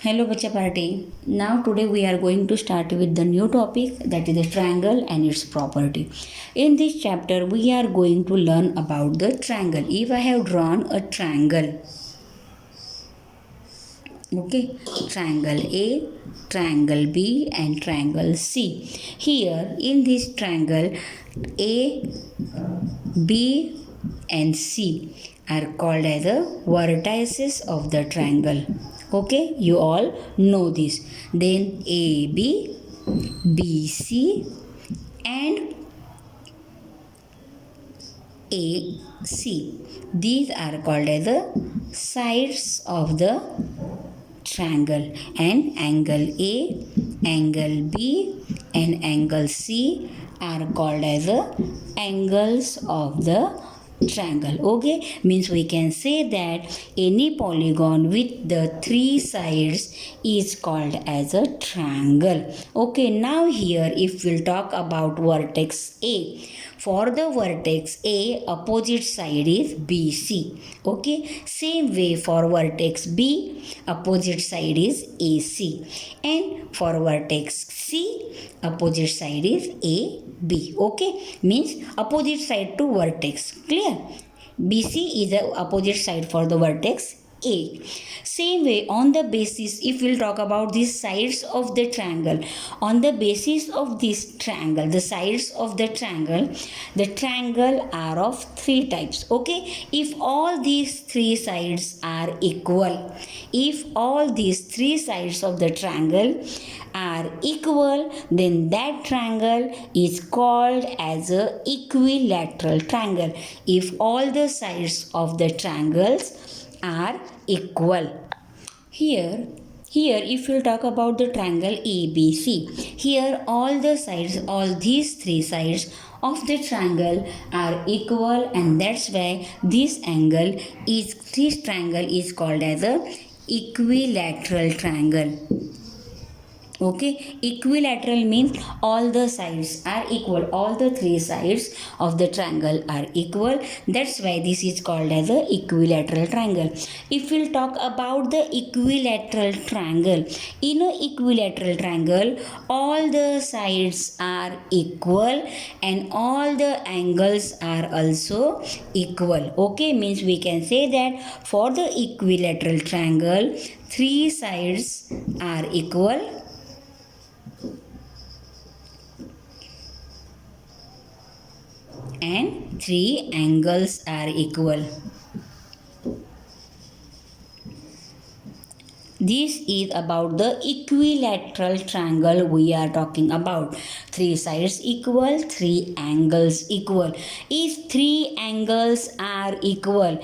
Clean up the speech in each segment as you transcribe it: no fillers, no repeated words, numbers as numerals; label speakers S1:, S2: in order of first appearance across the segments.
S1: Hello Bacha Party. Now today we are going to start with the new topic, that is the triangle and its property. In this chapter we are going to learn about the triangle. If I have drawn a triangle, okay, triangle A, triangle B and triangle C. Here in this triangle A, B and C are called as the vertices of the triangle. Okay, you all know this. Then AB, BC and AC. These are called as the sides of the triangle, and angle A, angle B and angle C are called as the angles of the triangle. Okay, means we can say that any polygon with the three sides is called as a triangle. Okay, now here if we'll talk about vertex A, for the vertex A, opposite side is BC. Okay, same way for vertex B, opposite side is AC, and for vertex C, opposite side is AB. Okay, means opposite side to vertex. Clear? BC is the opposite side for the vertex A. Same way, on the basis, if we'll talk about these sides of the triangle, on the basis of this triangle, the sides of the triangle are of three types. Okay, if all these three sides are equal, if all these three sides of the triangle are equal, then that triangle is called as a equilateral triangle. If all the sides of the triangles are equal. Here if you talk about the triangle ABC, here all the sides, all these three sides of the triangle are equal, and that's why this triangle is called as a equilateral triangle. Okay, equilateral means all the sides are equal, all the three sides of the triangle are equal. That's why this is called as a equilateral triangle. If we'll talk about the equilateral triangle, in a equilateral triangle all the sides are equal and all the angles are also equal. Okay, means we can say that for the equilateral triangle, three sides are equal and three angles are equal. This is about the equilateral triangle we are talking about. Three sides equal, three angles equal. If three angles are equal,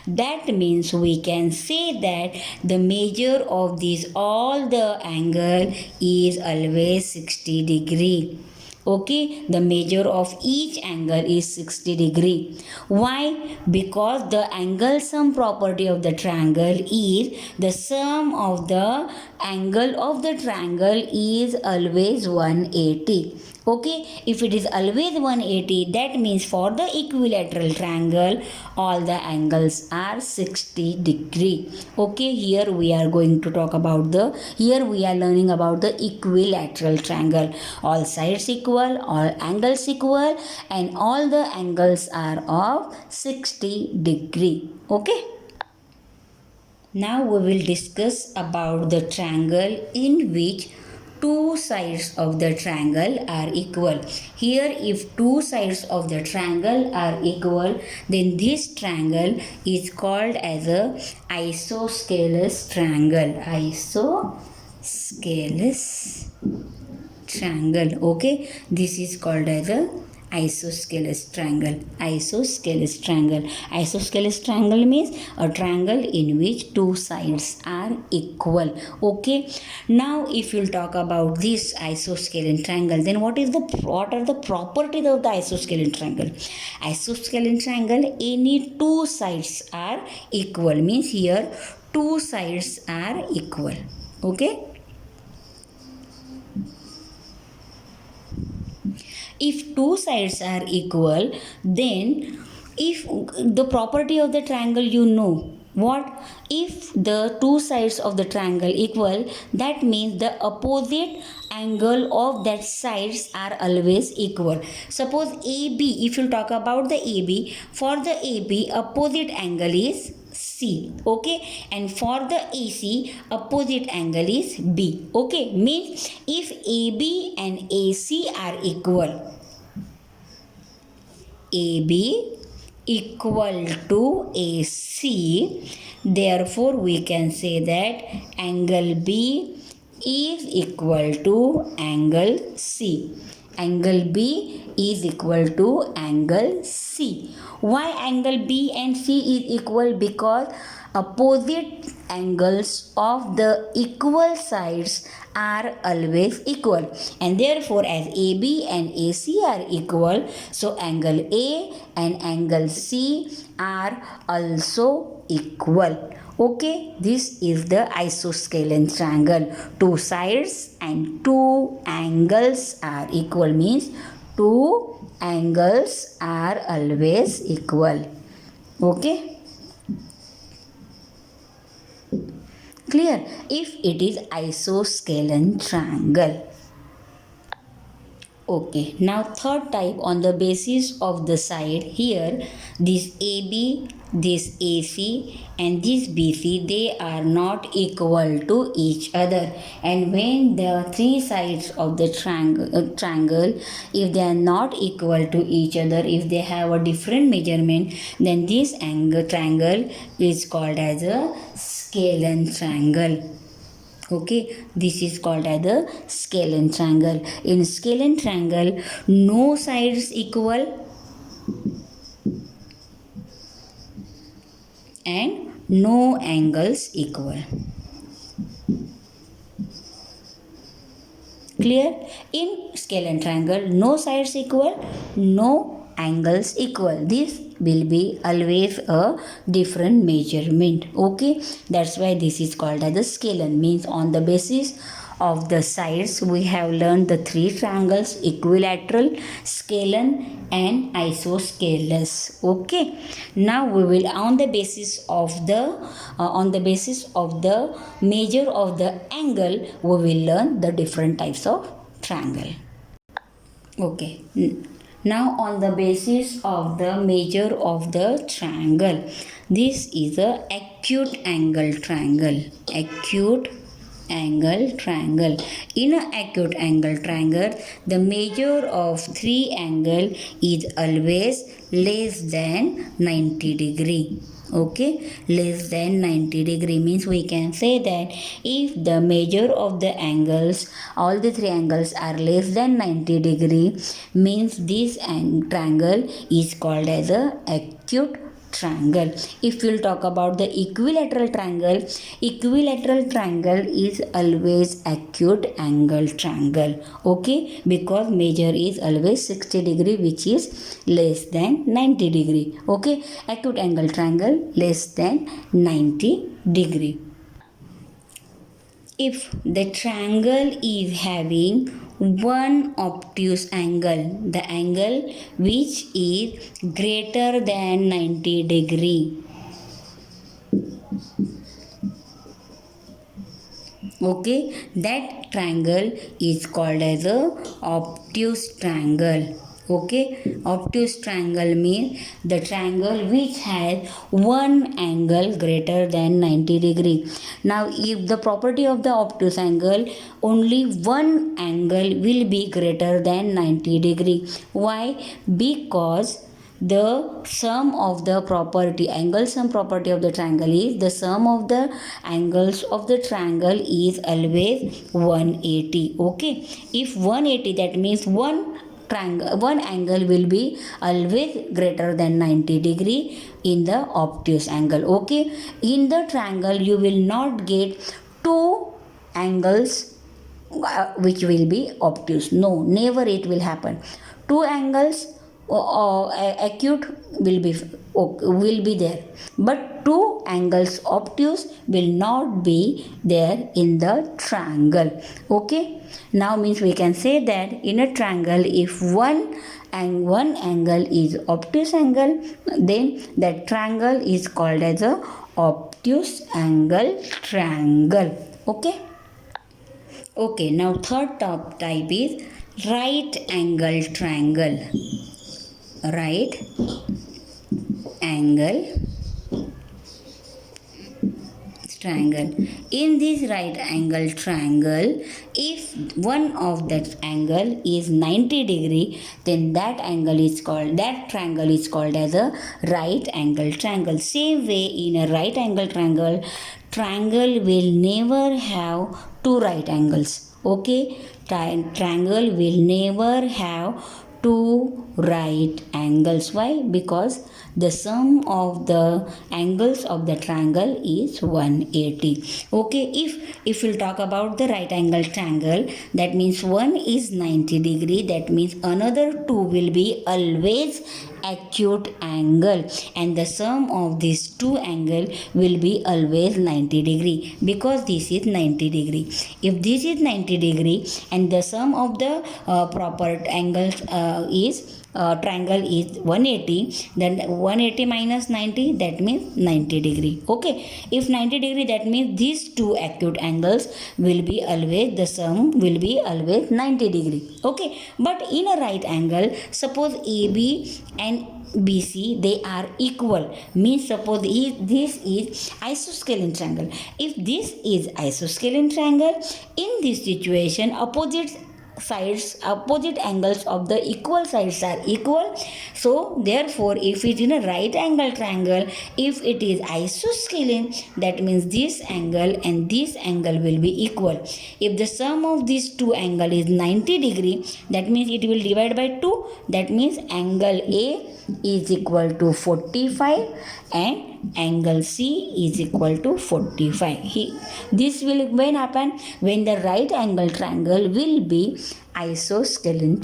S1: that means we can say that the measure of all the angle is always 60 degree. Okay, the measure of each angle is 60 degree. Why? Because the angle sum property of the triangle is the sum of the angle of the triangle is always 180. Okay, if it is always 180, that means for the equilateral triangle all the angles are 60 degree. Okay, here we are learning about the equilateral triangle. All sides equal, all angles equal, and all the angles are of 60 degree. Okay, now we will discuss about the triangle in which two sides of the triangle are equal. Here, if two sides of the triangle are equal, then this triangle is called as a isosceles triangle. Isosceles triangle. Okay, this is called as a isosceles triangle. Isosceles triangle means a triangle in which two sides are equal. Okay, now if you'll talk about this isosceles triangle, then what are the properties of the isosceles triangle? Isosceles triangle, any two sides are equal, means here two sides are equal. Okay, if two sides are equal, then if the property of the triangle What if the two sides of the triangle equal? That means the opposite angle of that sides are always equal. Suppose AB, if you talk about the AB, for the AB opposite angle is C, okay, and for the AC opposite angle is B, okay. Means if AB and AC are equal, AB equal to AC, therefore we can say that angle B is equal to angle C. Angle B is equal to angle C. Why angle B and C is equal? Because opposite angles of the equal sides are always equal, and therefore as AB and AC are equal, so angle A and angle C are also equal. Okay, this is the isosceles triangle. Two sides and two angles are equal, means two angles are always equal. Okay, clear? If it is isosceles triangle. Okay, now third type on the basis of the side. Here this AB, this AC and this BC, they are not equal to each other, and when the three sides of the triangle, if they are not equal to each other, if they have a different measurement, then this triangle is called as a scalene triangle. Okay, this is called as the scalene triangle. In scalene triangle, no sides equal and no angles equal. Clear? In scalene triangle, no sides equal, no angles equal. This will be always a different measurement. Okay, that's why this is called as the scalene. Means on the basis of the sides we have learned the three triangles: equilateral, scalene and isosceles. Okay, now we will on the basis of the measure of the angle, we will learn the different types of triangle. Okay, now on the basis of the measure of the triangle, this is a acute angle triangle. Acute angle triangle. In an acute angle triangle, the measure of three angle is always less than 90 degree. Okay, less than 90 degree means we can say that if the measure of the angles, all the three angles are less than 90 degree, means this triangle is called as a acute triangle. If we'll talk about the equilateral triangle is always acute angle triangle. Okay, because measure is always 60 degree, which is less than 90 degree. Okay, acute angle triangle less than 90 degree. If the triangle is having one obtuse angle, the angle which is greater than 90 degree. Okay, that triangle is called as a obtuse triangle. Okay, obtuse triangle means the triangle which has one angle greater than 90 degree. Now if the property of the obtuse angle, only one angle will be greater than 90 degree. Why? Because the sum of the angle sum property of the triangle is the sum of the angles of the triangle is always 180. Okay, if 180, that means one angle will be always greater than 90 degree in the obtuse angle. Okay, in the triangle you will not get two angles which will be obtuse. No, never it will happen. Two angles acute will be there, but two angles obtuse will not be there in the triangle. Okay, now means we can say that in a triangle, if one angle is obtuse angle, then that triangle is called as a obtuse angle triangle. Okay, now third top type is right angle triangle. Right angle triangle. In this right angle triangle, if one of that angle is 90 degree, then that triangle is called as a right angle triangle. Same way, in a right angle triangle will never have two right angles. Okay, triangle will never have two right angles. Why? Because the sum of the angles of the triangle is 180. Okay, if we'll talk about the right angle triangle, that means one is 90 degree, that means another two will be always acute angle, and the sum of these two angle will be always 90 degree, because this is 90 degree. If this is 90 degree and the sum of the proper angles is triangle is 180, then 180 minus 90, that means 90 degree. Okay, if 90 degree, that means these two acute angles will be always, the sum will be always 90 degree. Okay, but in a right angle, suppose AB and BC, they are equal, means suppose this is isosceles triangle. If this is isosceles triangle, in this situation opposite angles of the equal sides are equal. So therefore, if it is in a right angle triangle, if it is isosceles, that means this angle and this angle will be equal. If the sum of these two angle is 90 degree, that means it will divide by 2, that means angle A is equal to 45 and angle C is equal to 45. This will when happen? When the right angle triangle will be isosceles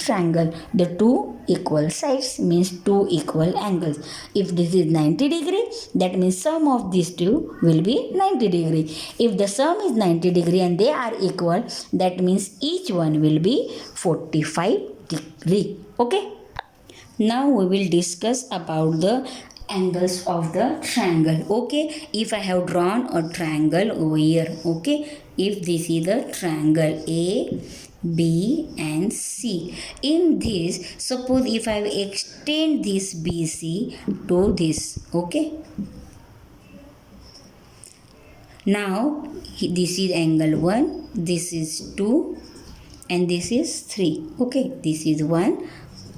S1: triangle. The two equal sides means two equal angles. If this is 90 degree, that means sum of these two will be 90 degree. If the sum is 90 degree and they are equal, that means each one will be 45 degree. Okay. Now we will discuss about the angles of the triangle. Okay, if I have drawn a triangle over here, okay, if this is the triangle A, B and C, in this, suppose if I extend this BC to this, okay, now this is angle 1, this is 2 and this is 3. Okay, this is 1,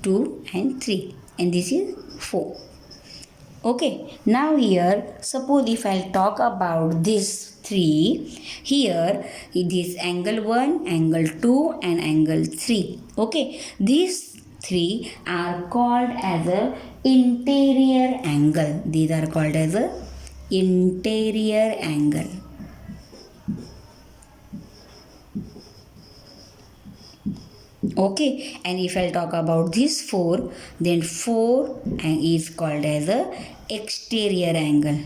S1: 2 and 3 and this is 4. Okay, now here suppose if I'll talk about this 3, here it is angle 1, angle 2 and angle 3. Okay, these 3 are called as a interior angle. These are called as a interior angle. Okay, and if I'll talk about this 4, then 4 is called as a exterior angle.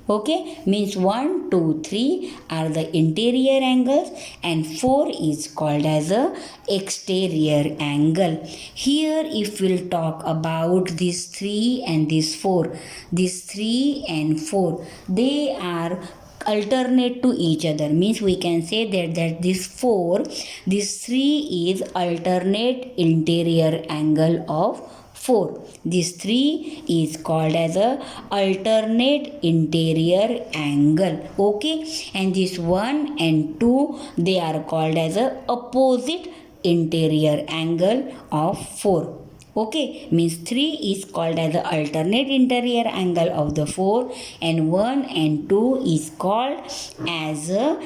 S1: Okay, means 1, 2, 3 are the interior angles and 4 is called as a exterior angle. Here if we'll talk about these 3 and this 4, these 3 and 4, they are alternate to each other, means we can say that this 4, this 3 is alternate interior angle of 4. This 3 is called as a alternate interior angle. Okay, and this 1 and 2, they are called as a opposite interior angle of 4. Okay, means 3 is called as the alternate interior angle of the 4 and 1 and 2 is called as a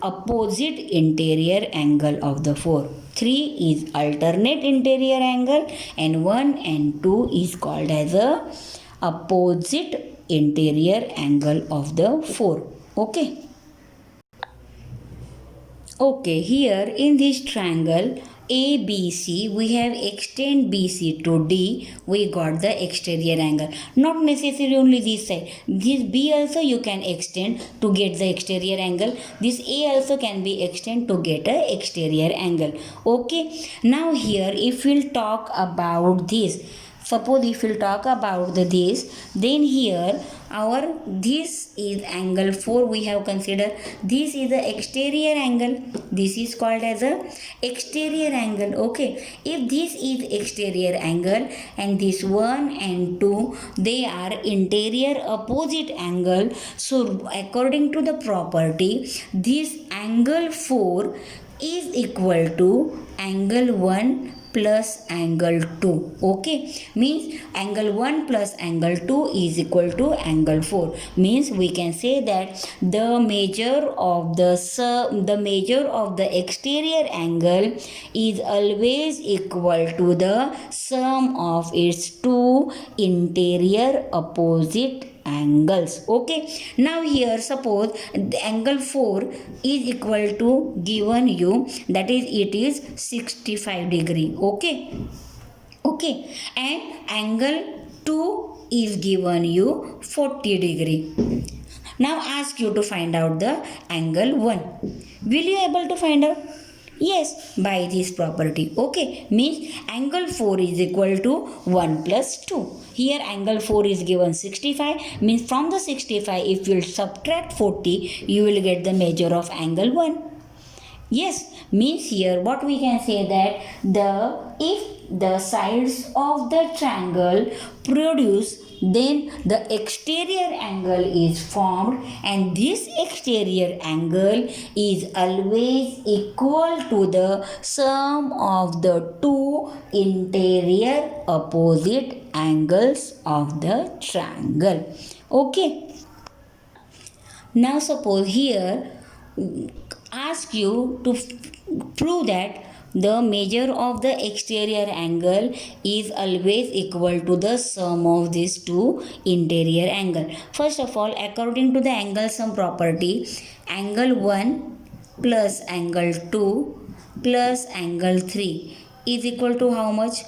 S1: opposite interior angle of the 4. 3 is alternate interior angle and 1 and 2 is called as a opposite interior angle of the 4. Okay. Okay, here in this triangle ABC, we have extend BC to D, we got the exterior angle. Not necessarily only this side. This B also you can extend to get the exterior angle. This A also can be extend to get a exterior angle. Okay, now here if we'll talk about this, suppose if we'll talk about this, then here our this is angle 4 we have considered. This is the exterior angle, this is called as a exterior angle. Okay, if this is exterior angle and this 1 and 2 they are interior opposite angle, so according to the property this angle 4 is equal to angle 1 plus angle 2. Okay, means angle 1 plus angle 2 is equal to angle 4. Means we can say that the measure of the exterior angle is always equal to the sum of its two interior opposite angles. Okay, now here suppose the angle 4 is equal to given you, that is it is 65 degree. Okay, and angle 2 is given you 40 degree. Now ask you to find out the angle 1. Will you able to find out? Yes, by this property. Okay, means angle 4 is equal to 1 plus 2. Here angle 4 is given 65, means from the 65 if you will subtract 40 you will get the measure of angle 1. Yes, means here what we can say that if the sides of the triangle produce, then the exterior angle is formed, and this exterior angle is always equal to the sum of the two interior opposite angles of the triangle. Okay, now suppose here ask you to prove that the measure of the exterior angle is always equal to the sum of these two interior angle. First of all, according to the angle sum property, angle 1 plus angle 2 plus angle 3 is equal to how much?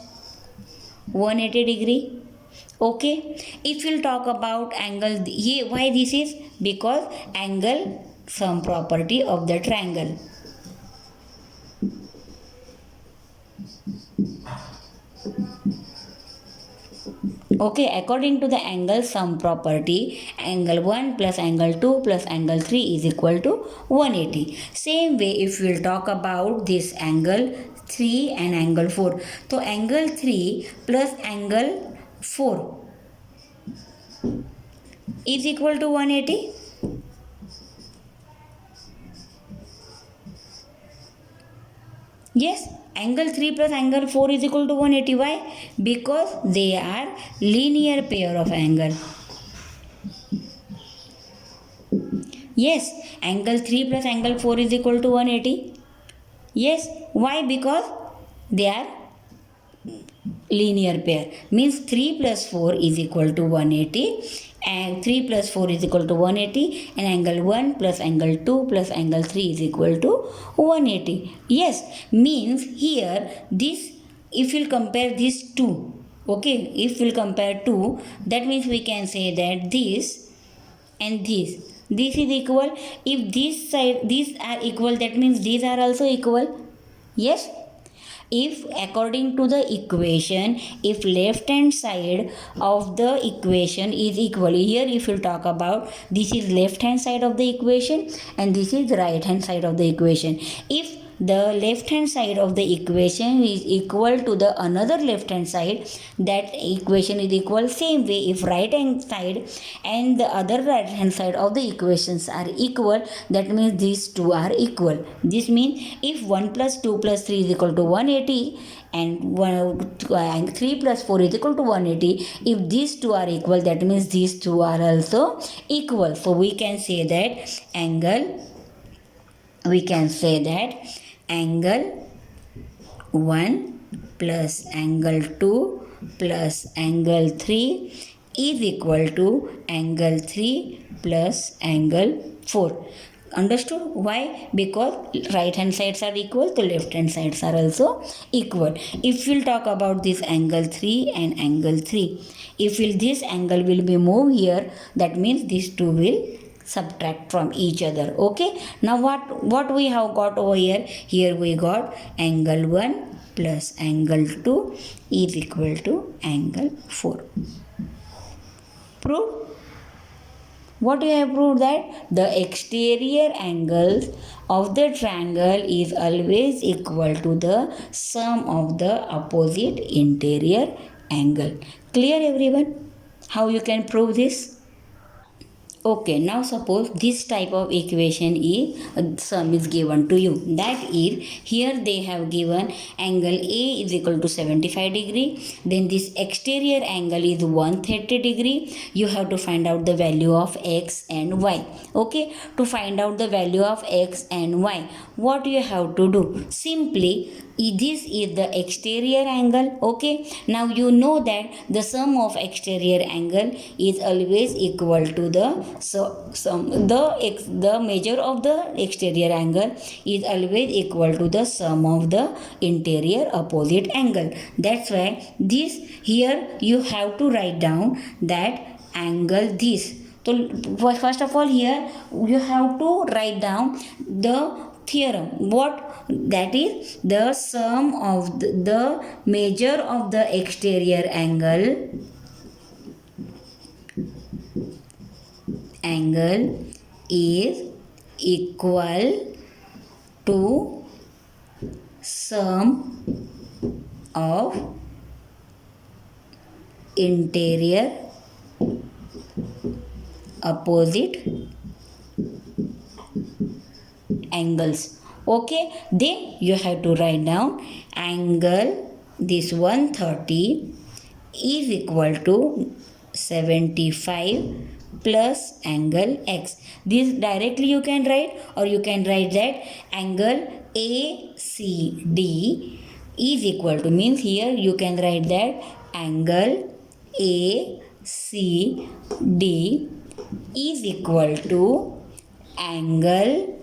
S1: 180 degree. Okay, if we'll talk about angle, why this is? Because angle sum property of the triangle. Okay, according to the angle sum property, angle 1 plus angle 2 plus angle 3 is equal to 180. Same way if we will talk about this angle 3 and angle 4. So angle 3 plus angle 4 is equal to 180. Yes, angle 3 plus angle 4 is equal to 180. Why? Because they are linear pair of angle. Yes, angle 3 plus angle 4 is equal to 180. Yes, why? Because they are linear pair. Means 3 plus 4 is equal to 180, and 3 plus 4 is equal to 180, and angle 1 plus angle 2 plus angle 3 is equal to 180. Yes, means here this, if we'll compare these two, okay, if we'll compare two, that means we can say that this and this is equal. If this side, these are equal, that means these are also equal. Yes, if according to the equation, if left hand side of the equation is equal, here if you talk about, this is left hand side of the equation and this is right hand side of the equation. If the left hand side of the equation is equal to the another left hand side, that equation is equal. Same way, if right hand side and the other right hand side of the equations are equal, that means these two are equal. This means if 1 plus 2 plus 3 is equal to 180 and 3 plus 4 is equal to 180, if these two are equal, that means these two are also equal. So we can say that angle 1 plus angle 2 plus angle 3 is equal to angle 3 plus angle 4. Understood? Why? Because right hand sides are equal, so left hand sides are also equal. If we'll talk about this angle 3 and angle 3, if this angle will be moved here, that means these two will subtract from each other. Okay, now what we have got over here? Here we got angle 1 plus angle 2 is equal to angle 4. Prove? What we have proved? That the exterior angles of the triangle is always equal to the sum of the opposite interior angle. Clear everyone? How you can prove this? Okay, now suppose this type of equation is sum is given to you. That is, here they have given angle A is equal to 75 degree. Then this exterior angle is 130 degree. You have to find out the value of x and y. Okay, to find out the value of x and y, what you have to do? Simply, this is the exterior angle. Okay, now you know that the sum of exterior angle is always equal to the the measure of the exterior angle is always equal to the sum of the interior opposite angle. That's why this here you have to write down that angle this. So first of all, here you have to write down the theorem. What? That is the sum of the measure of the exterior angle is equal to sum of interior opposite angles. Okay, then you have to write down angle this 130 is equal to 75 plus angle x. This directly you can write, or you can write that angle ACD is equal to, means here you can write that angle ACD is equal to angle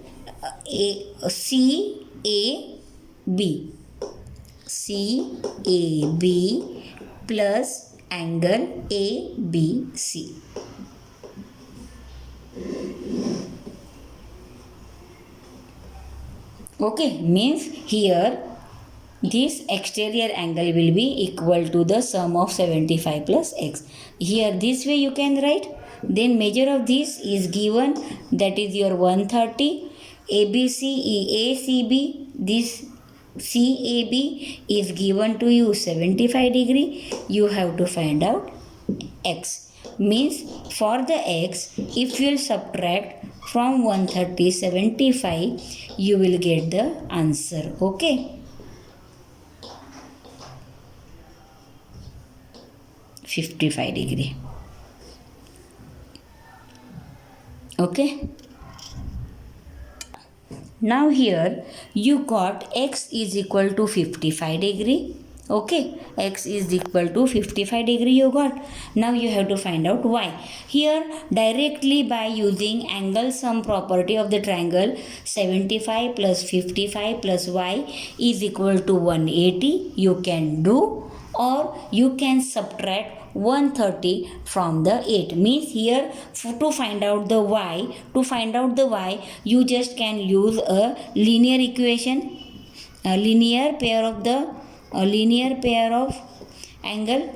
S1: CAB plus angle ABC. Okay, means here this exterior angle will be equal to the sum of 75 plus x. Here this way you can write. Then measure of this is given, that is your 130. ACB, this CAB is given to you 75 degree. You have to find out x. Means for the x, if you will subtract from 130 75, you will get the answer. Okay, 55 degree. Okay, now here you got x is equal to 55 degree. Okay, x is equal to 55 degree you got. Now you have to find out y. Here directly by using angle sum property of the triangle, 75 plus 55 plus y is equal to 180 you can do, or you can subtract 130 from the 8. Means here to find out the y, you just can use a linear equation, a linear pair of angle.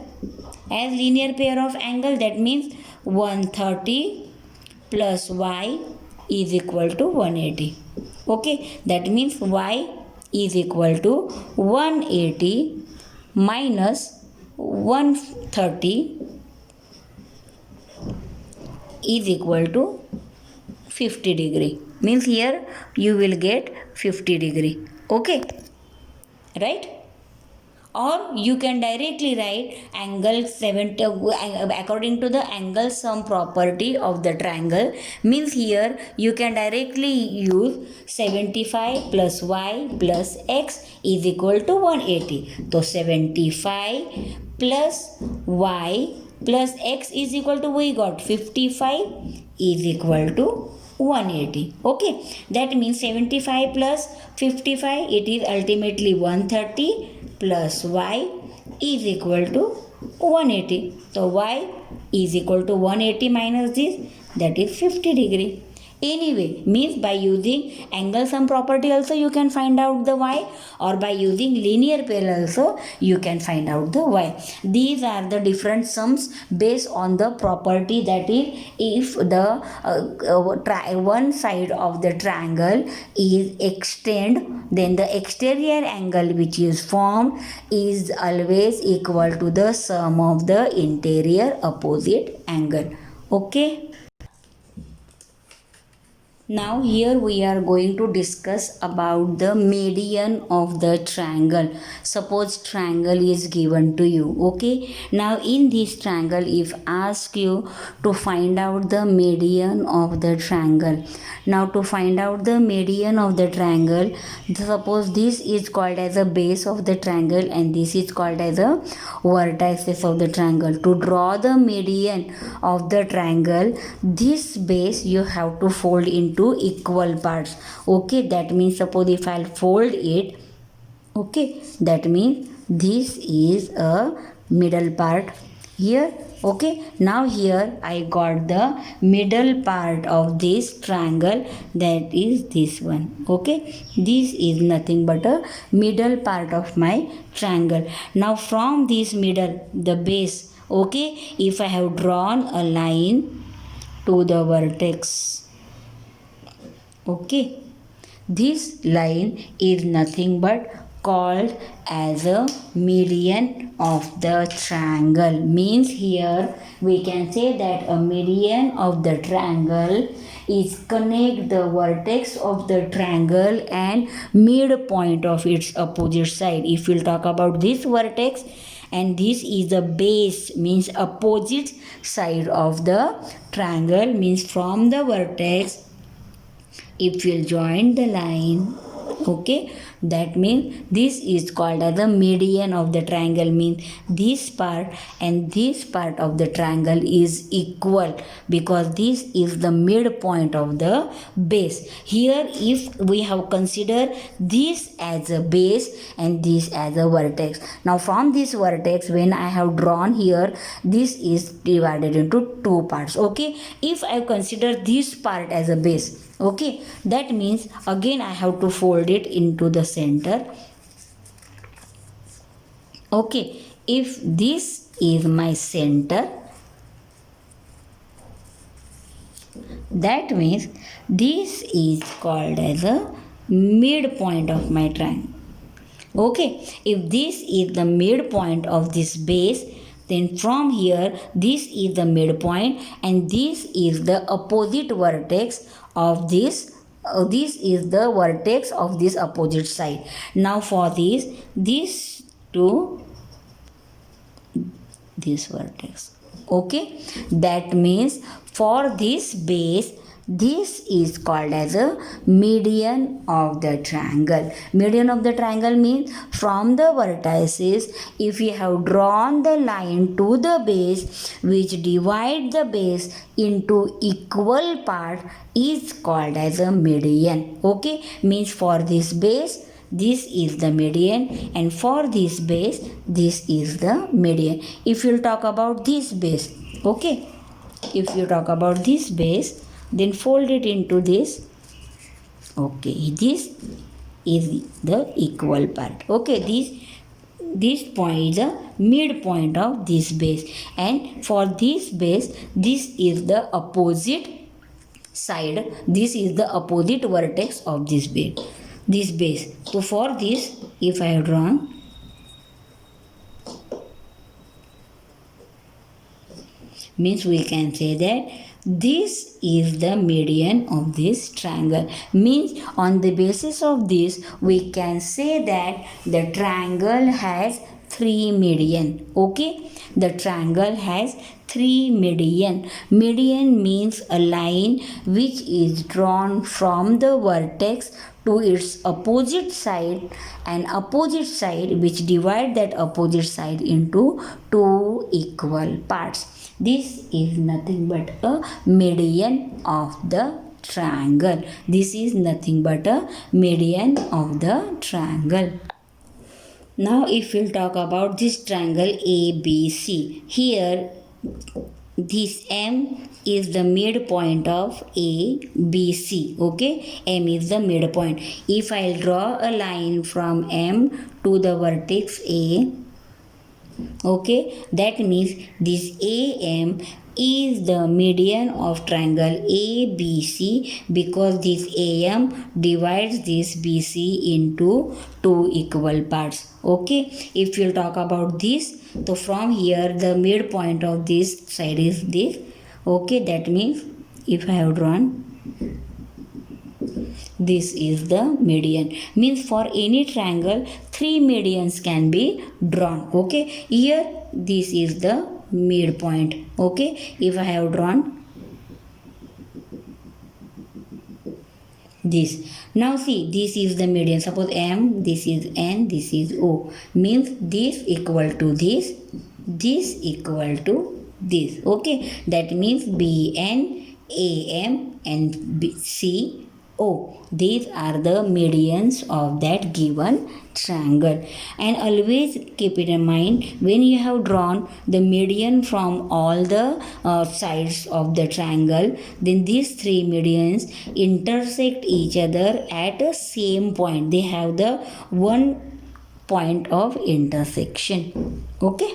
S1: As linear pair of angle, that means 130 plus y is equal to 180. Okay, that means y is equal to 180 minus 130 is equal to 50 degree. Means here you will get 50 degree. Okay, right? Or you can directly write angle 70 according to the angle sum property of the triangle. Means here you can directly use 75 plus y plus x is equal to 180. So 75 plus y plus x is equal to, we got 55 is equal to 180. Okay, that means 75 plus 55, it is ultimately 130 plus y is equal to 180. So y is equal to 180 minus this, that is 50 degree. Anyway, means by using angle sum property also you can find out the y, or by using linear pair also you can find out the y. These are the different sums based on the property, that is, if the one side of the triangle is extend, then the exterior angle which is formed is always equal to the sum of the interior opposite angle. Okay. Now here we are going to discuss about the median of the triangle. Suppose triangle is given to you. Okay. Now in this triangle, if ask you to find out the median of the triangle. Now to find out the median of the triangle, suppose this is called as a base of the triangle and this is called as a vertices of the triangle. To draw the median of the triangle, this base you have to fold into equal parts. Okay, that means suppose if I'll fold it, okay, that means this is a middle part here. Okay, now here I got the middle part of this triangle, that is this one. Okay, this is nothing but a middle part of my triangle. Now from this middle, the base, okay, if I have drawn a line to the vertex, okay, this line is nothing but called as a median of the triangle. Means here we can say that a median of the triangle is connect the vertex of the triangle and midpoint of its opposite side. If we'll talk about this vertex, and this is the base, means opposite side of the triangle, means from the vertex if you join the line, okay, that means this is called as the median of the triangle. Means this part and this part of the triangle is equal, because this is the midpoint of the base. Here if we have considered this as a base and this as a vertex, now from this vertex when I have drawn here, this is divided into two parts. Okay, if I consider this part as a base, okay, that means again I have to fold it into the center. Okay, if this is my center, that means this is called as a midpoint of my triangle. Okay, if this is the midpoint of this base, then from here this is the midpoint and this is the opposite vertex of this. This is the vertex of this opposite side. Now for this to this vertex. Okay, that means for this base, this is called as a median of the triangle. Median of the triangle means from the vertices, if you have drawn the line to the base which divide the base into equal part, is called as a median. Okay, means for this base this is the median and for this base this is the median. If you talk about this base, okay, if you talk about this base, then fold it into this. Okay, this is the equal part. Okay, this point is the midpoint of this base, and for this base this is the opposite side, this is the opposite vertex of this base. So for this, if I have drawn, means we can say that this is the median of this triangle. Means on the basis of this we can say that the triangle has 3 median. Okay, the triangle has 3 median. Median means a line which is drawn from the vertex to its opposite side, and opposite side which divide that opposite side into 2 equal parts. This is nothing but a median of the triangle. This is nothing but a median of the triangle. Now if we'll talk about this triangle ABC, here this M is the midpoint of ABC. Okay, M is the midpoint. If I'll draw a line from M to the vertex A, okay, that means this AM is the median of triangle ABC, because this AM divides this BC into two equal parts. Okay, if you talk about this, so from here the midpoint of this side is this. Okay, that means if I have drawn, this is the median. Means for any triangle, three medians can be drawn. Okay, here this is the midpoint. Okay, if I have drawn this, now see, this is the median. Suppose M, this is N, this is O. Means this equal to this equal to this. Okay, that means BN, AM and CO. These are the medians of that given triangle. And always keep it in mind, when you have drawn the median from all the sides of the triangle, then these three medians intersect each other at the same point. They have the one point of intersection. Okay,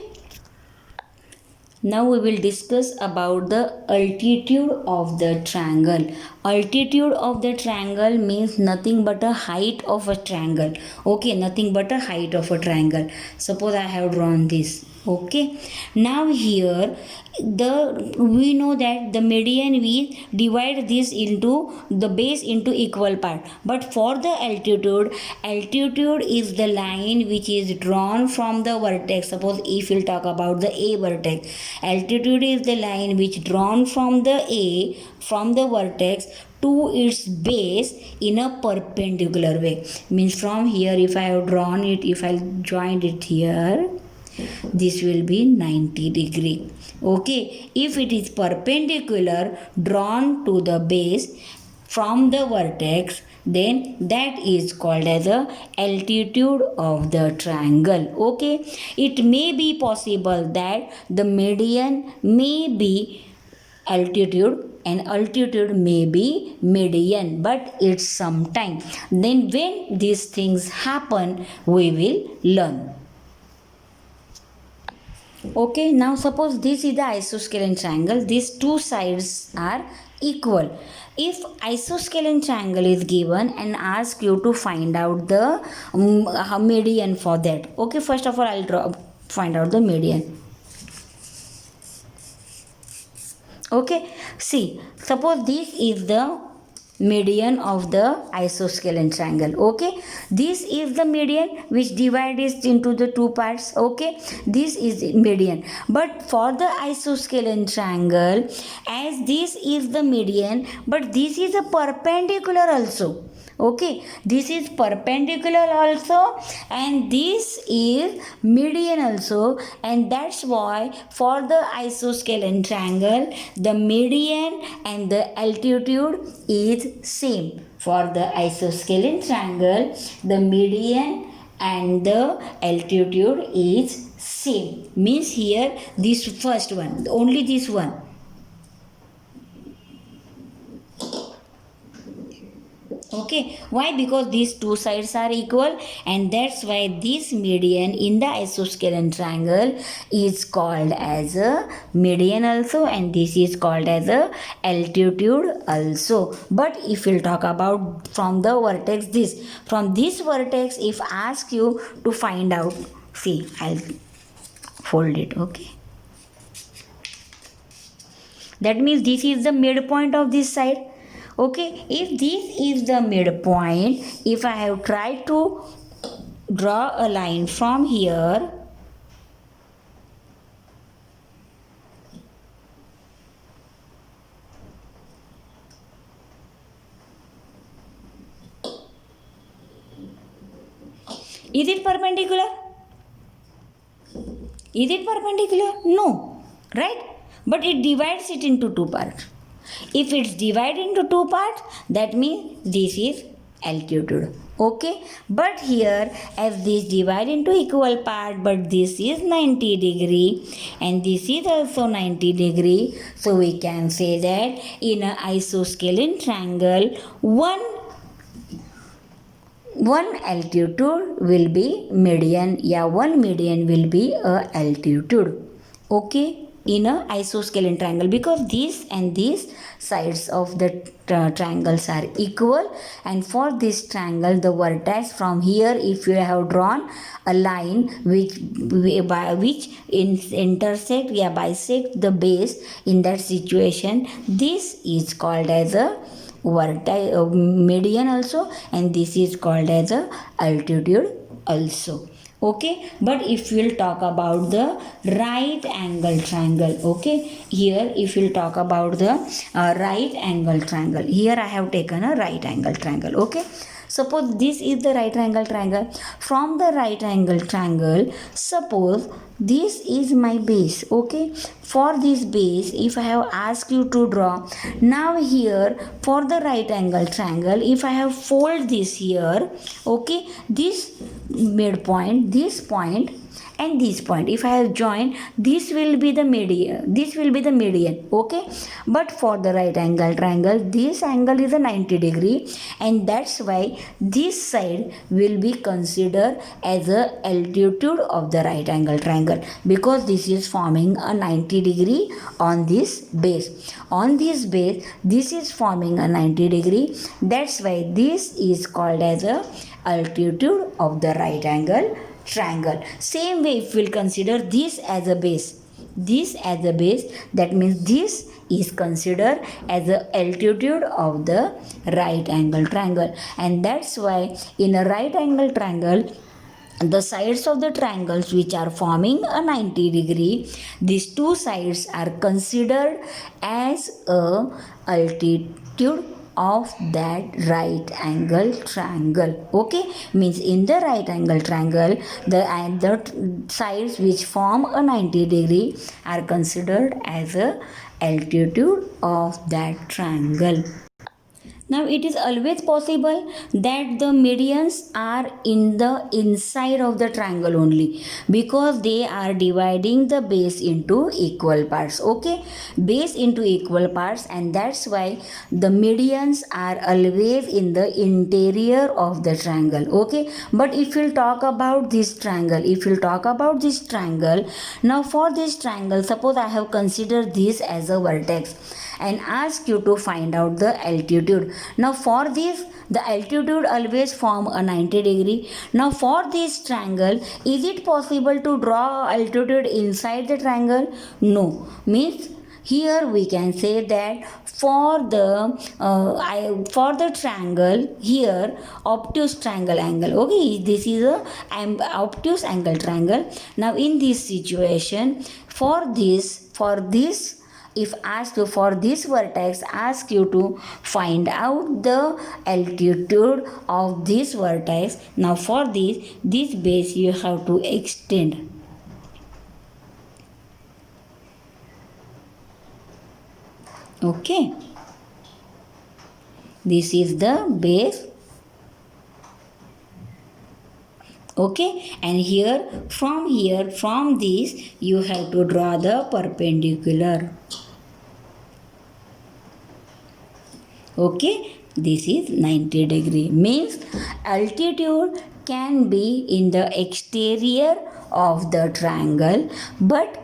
S1: now we will discuss about the altitude of the triangle. Altitude of the triangle means nothing but a height of a triangle. Okay, nothing but a height of a triangle. Suppose I have drawn this. Okay, now here we know that the median, we divide this into the base into equal part. But for the altitude is the line which is drawn from the vertex. Suppose if we'll talk about the A vertex, altitude is the line which drawn from the A, from the vertex to its base in a perpendicular way. Means from here, if I have drawn it, if I joined it here, this will be 90 degree. Okay, if it is perpendicular drawn to the base from the vertex, then that is called as the altitude of the triangle. Okay, it may be possible that the median may be altitude and altitude may be median, but it's sometime. Then when these things happen, we will learn. Okay, now suppose this is the isosceles triangle. These two sides are equal. If isosceles triangle is given and ask you to find out the median for that. Okay, first of all I'll find out the median. Okay, see, suppose this is the median of the isosceles triangle. Okay, this is the median which divides into the two parts. Okay, this is the median. But for the isosceles triangle, as this is the median, but this is a perpendicular also. Okay, this is perpendicular also and this is median also, and that's why for the isosceles triangle the median and the altitude is same. For the isosceles triangle the median and the altitude is same. Means here this first one, only this one. Okay, why? Because these two sides are equal, and that's why this median in the isosceles triangle is called as a median also, and this is called as a altitude also. But if we'll talk about from the vertex, from this vertex, if I ask you to find out, see, I'll fold it. Okay, that means this is the midpoint of this side. Okay, if this is the midpoint, if I have tried to draw a line from here, is it perpendicular? Is it perpendicular? No, right? But it divides it into two parts. If it's divided into two parts, that means this is altitude. Okay, but here as this divide into equal part, but this is 90 degree and this is also 90 degree, so we can say that in an isosceles triangle, one altitude will be median. Yeah, one median will be a altitude. Okay, in a isosceles triangle, because this and these sides of the triangles are equal, and for this triangle the vertex from here, if you have drawn a line which intersect, bisect the base, in that situation this is called as a vertex, median also, and this is called as a altitude also. Okay, but if we'll talk about the right angle triangle, okay, here if we'll talk about the right angle triangle, here I have taken a right angle triangle. Okay, suppose this is the right angle triangle. From the right angle triangle, suppose this is my base. Okay, for this base, if I have asked you to draw, now here for the right angle triangle, if I have fold this here, okay, this midpoint, this point and this point, if I have joined, this will be the median. Okay, but for the right angle triangle, this angle is a 90 degree, and that's why this side will be considered as a altitude of the right angle triangle, because this is forming a 90 degree on this base. On this base, this is forming a 90 degree, that's why this is called as a altitude of the right angle triangle. Same way, if we'll consider this as a base, that means this is considered as the altitude of the right angle triangle. And that's why in a right angle triangle, the sides of the triangles which are forming a 90 degree, these two sides are considered as a altitude of that right angle triangle. Okay, means in the right angle triangle, the sides which form a 90 degree are considered as a altitude of that triangle. Now it is always possible that the medians are in the inside of the triangle only, because they are dividing the base into equal parts. Okay, base into equal parts, and that's why the medians are always in the interior of the triangle. Okay, but if we'll talk about this triangle, now for this triangle, suppose I have considered this as a vertex and ask you to find out the altitude. Now for this, the altitude always form a 90 degree. Now for this triangle, is it possible to draw altitude inside the triangle? No. Means here we can say that for the triangle here, obtuse triangle angle. Okay, this is a obtuse angle triangle. Now in this situation, for this if asked you for this vertex, ask you to find out the altitude of this vertex. Now for this base you have to extend. Okay, this is the base. Okay, and from this you have to draw the perpendicular. Okay, this is 90 degree, means altitude can be in the exterior of the triangle, but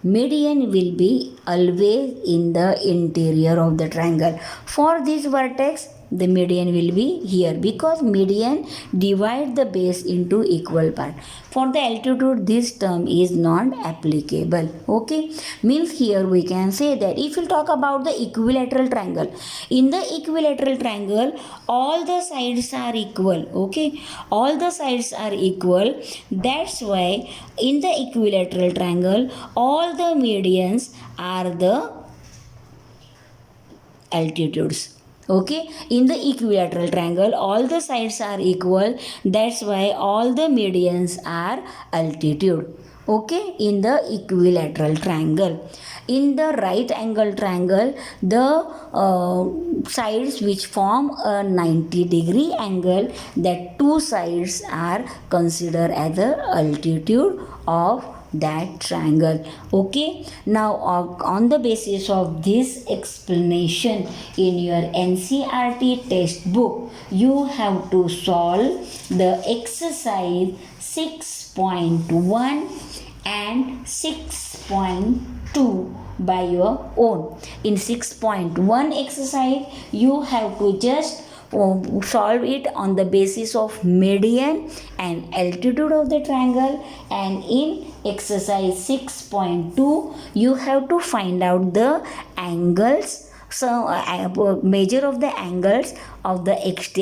S1: median will be always in the interior of the triangle. For this vertex, the median will be here, because median divide the base into equal part. For the altitude, this term is not applicable. Okay, means here we can say that if we talk about the equilateral triangle, in the equilateral triangle all the sides are equal. Okay, all the sides are equal, that's why in the equilateral triangle all the medians are the altitudes. Okay, in the equilateral triangle all the sides are equal, that's why all the medians are altitude. okay, in the equilateral triangle. In the right angle triangle, the sides which form a 90-degree angle, that two sides are considered as the altitude of that triangle. Okay, now on the basis of this explanation, in your NCERT textbook you have to solve the exercise 6.1 and 6.2 by your own. In 6.1 exercise you have to just solve it on the basis of median and altitude of the triangle, and in exercise 6.2 you have to find out the angles, so measure of the angles of the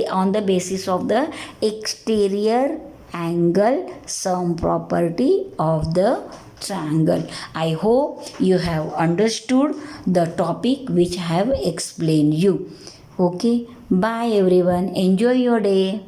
S1: on the basis of the exterior angle sum property of the triangle. I hope you have understood the topic which I have explained you. Okay, bye everyone, enjoy your day.